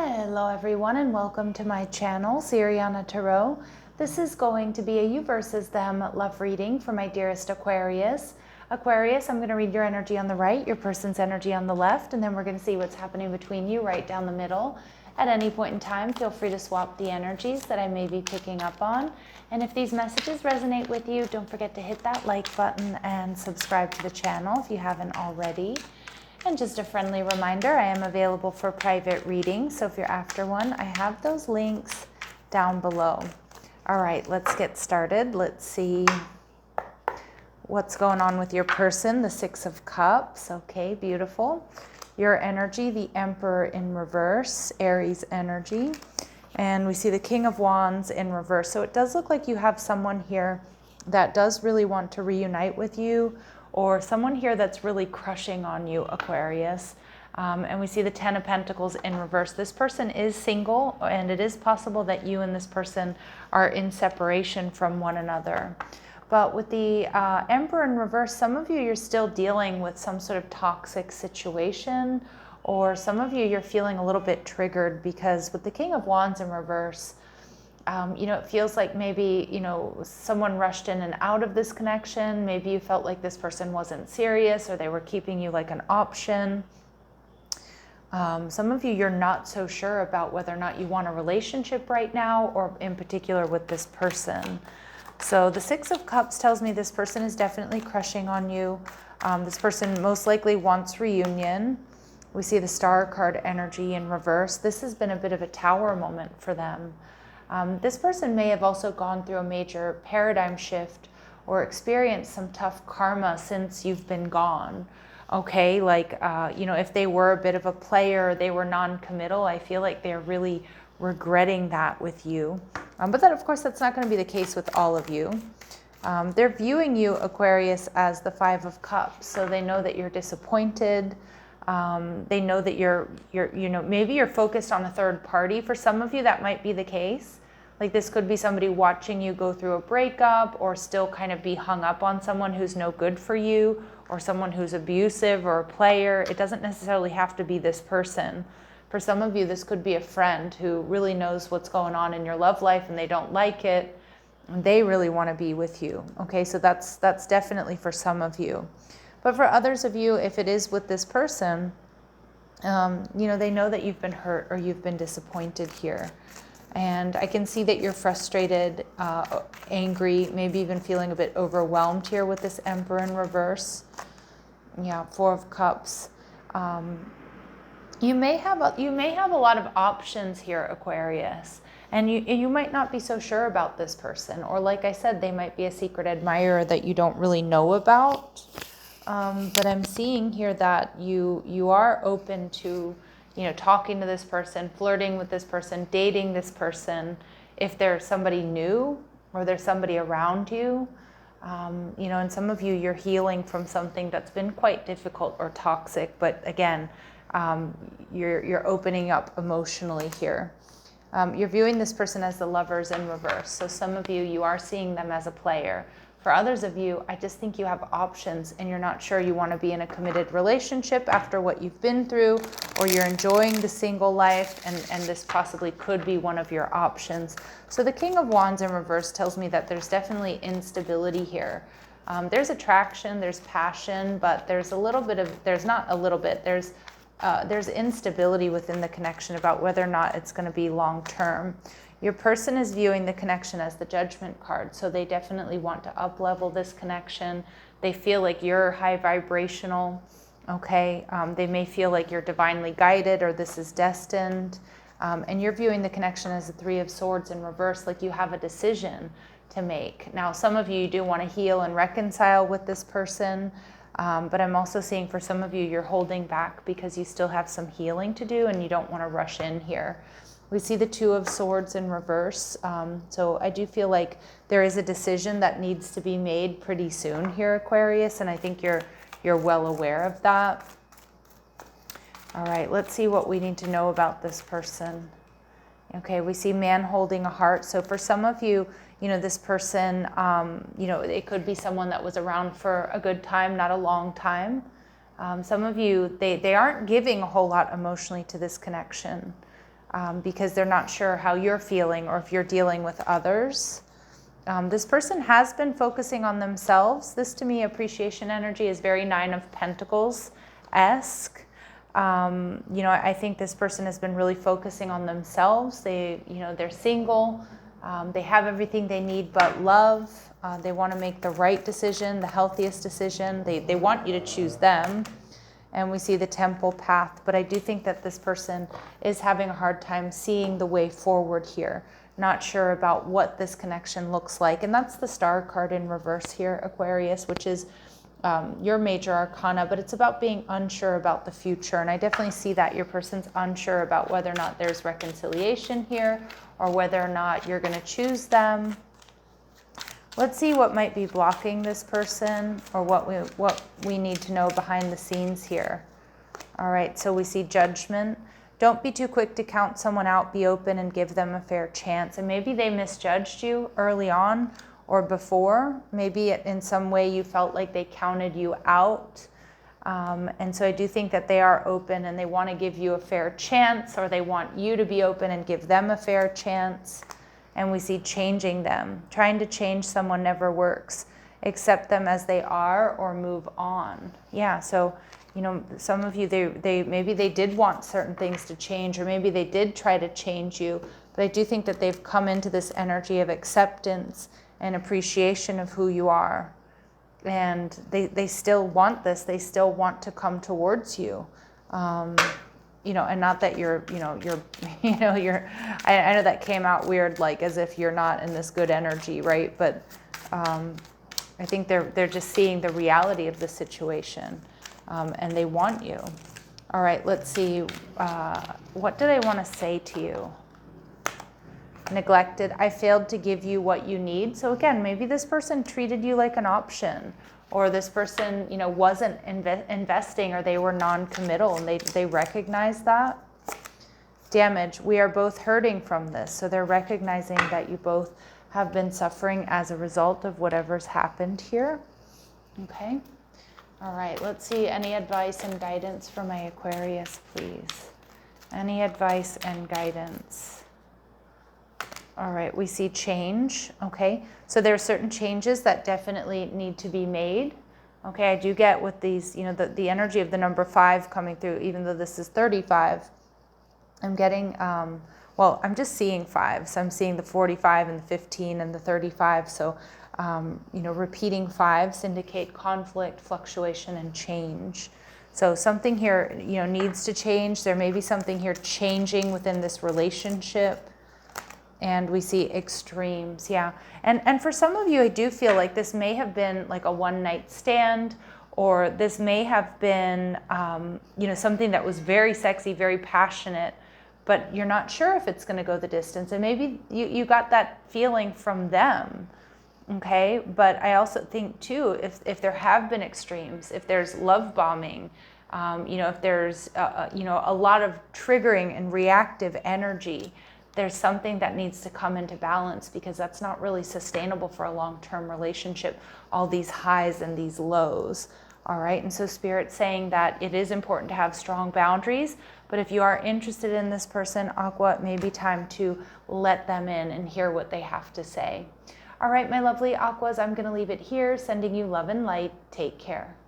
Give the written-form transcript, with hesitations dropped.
Hello everyone and welcome to my channel, Siriana Tarot. This is going to be a you versus them love reading for my dearest Aquarius. Aquarius, I'm going to read your energy on the right, your person's energy on the left, and then we're going to see what's happening between you right down the middle. At any point in time, feel free to swap the energies that I may be picking up on. And if these messages resonate with you, don't forget to hit that like button and subscribe to the channel if you haven't already. And just a friendly reminder, I am available for private readings, so if you're after one, I have those links down below. All right, let's get started. Let's see what's going on with your person, the Six of Cups. Okay, beautiful. Your energy, the Emperor in reverse, Aries energy. And we see the King of Wands in reverse. So it does look like you have someone here that does really want to reunite with you, or someone here that's really crushing on you, Aquarius. And we see the Ten of Pentacles in reverse. This person is single, and it is possible that you and this person are in separation from one another. But with the Emperor in reverse, some of you, you're still dealing with some sort of toxic situation, or some of you, you're feeling a little bit triggered because with the King of Wands in reverse, it feels like maybe, someone rushed in and out of this connection. Maybe you felt like this person wasn't serious, or they were keeping you like an option. Some of you, you're not so sure about whether or not you want a relationship right now, or in particular with this person. So the Six of Cups tells me this person is definitely crushing on you. This person most likely wants reunion. We see the Star card energy in reverse. This has been a bit of a Tower moment for them. This person may have also gone through a major paradigm shift or experienced some tough karma since you've been gone. Okay, like, if they were a bit of a player, they were non-committal, I feel like they're really regretting that with you. But that, of course, that's not going to be the case with all of you. They're viewing you, Aquarius, as the Five of Cups. So they know that you're disappointed. They know that maybe you're focused on a third party. For some of you, that might be the case. Like, this could be somebody watching you go through a breakup, or still kind of be hung up on someone who's no good for you, or someone who's abusive or a player. It doesn't necessarily have to be this person. For some of you, this could be a friend who really knows what's going on in your love life and they don't like it, and they really want to be with you. Okay, so that's definitely for some of you. But for others of you, if it is with this person, they know that you've been hurt or you've been disappointed here. And I can see that you're frustrated, angry, maybe even feeling a bit overwhelmed here with this Emperor in reverse. Yeah, Four of Cups. You may have a lot of options here, Aquarius. And you might not be so sure about this person. Or like I said, they might be a secret admirer that you don't really know about. But I'm seeing here that you are open to, talking to this person, flirting with this person, dating this person, if there's somebody new or there's somebody around you. And some of you, you're healing from something that's been quite difficult or toxic. But again, you're opening up emotionally here. You're viewing this person as the Lovers in reverse. So some of you, you are seeing them as a player. For others of you, I just think you have options and you're not sure you want to be in a committed relationship after what you've been through, or you're enjoying the single life, and this possibly could be one of your options. So the King of Wands in reverse tells me that there's definitely instability here. There's attraction, there's passion, but there's instability within the connection about whether or not it's going to be long term. Your person is viewing the connection as the Judgment card, so they definitely want to up-level this connection. They feel like you're high vibrational, okay? They may feel like you're divinely guided, or this is destined. And you're viewing the connection as the Three of Swords in reverse, like you have a decision to make. Now, some of you do want to heal and reconcile with this person, but I'm also seeing for some of you, you're holding back because you still have some healing to do and you don't want to rush in here. We see the Two of Swords in reverse. So I do feel like there is a decision that needs to be made pretty soon here, Aquarius, and I think you're well aware of that. All right, let's see what we need to know about this person. Okay, we see man holding a heart. So for some of you, this person, it could be someone that was around for a good time, not a long time. Some of you, they aren't giving a whole lot emotionally to this connection. because they're not sure how you're feeling or if you're dealing with others. This person has been focusing on themselves. This, to me, appreciation energy is very Nine of Pentacles-esque. I think this person has been really focusing on themselves. They're single. They have everything they need but love. They want to make the right decision, the healthiest decision. They want you to choose them. And we see the Temple path. But I do think that this person is having a hard time seeing the way forward here. Not sure about what this connection looks like. And that's the Star card in reverse here, Aquarius, which is your major arcana. But it's about being unsure about the future. And I definitely see that your person's unsure about whether or not there's reconciliation here or whether or not you're going to choose them. Let's see what might be blocking this person or what we need to know behind the scenes here. All right, so we see Judgment. Don't be too quick to count someone out. Be open and give them a fair chance. And maybe they misjudged you early on or before. Maybe in some way you felt like they counted you out. And so I do think that they are open and they want to give you a fair chance, or they want you to be open and give them a fair chance. And we see changing them. Trying to change someone never works. Accept them as they are or move on. Yeah, so, some of you, maybe they did want certain things to change, or maybe they did try to change you. But I do think that they've come into this energy of acceptance and appreciation of who you are. And they still want this. They still want to come towards you. And not that I know that came out weird, like as if you're not in this good energy, right? But I think they're just seeing the reality of the situation, and they want you. All right, let's see. What do they want to say to you? Neglected. I failed to give you what you need. So again, maybe this person treated you like an option. Or this person, wasn't investing, or they were non-committal, and they recognize that. Damage. We are both hurting from this. So they're recognizing that you both have been suffering as a result of whatever's happened here. Okay. All right. Let's see. Any advice and guidance for my Aquarius, please? Any advice and guidance? All right, we see change, okay? So there are certain changes that definitely need to be made. Okay, I do get with these, the energy of the number 5 coming through, even though this is 35. I'm getting, I'm just seeing 5. So I'm seeing the 45 and the 15 and the 35. So, repeating 5s indicate conflict, fluctuation, and change. So something here, needs to change. There may be something here changing within this relationship. And we see extremes, yeah. And for some of you, I do feel like this may have been like a one-night stand, or this may have been, something that was very sexy, very passionate, but you're not sure if it's going to go the distance. And maybe you got that feeling from them, okay? But I also think, too, if there have been extremes, if there's love bombing, if there's, a lot of triggering and reactive energy, there's something that needs to come into balance, because that's not really sustainable for a long-term relationship, all these highs and these lows. All right, and so Spirit's saying that it is important to have strong boundaries, but if you are interested in this person, Aqua, it may be time to let them in and hear what they have to say. All right, my lovely Aquas, I'm going to leave it here, sending you love and light. Take care.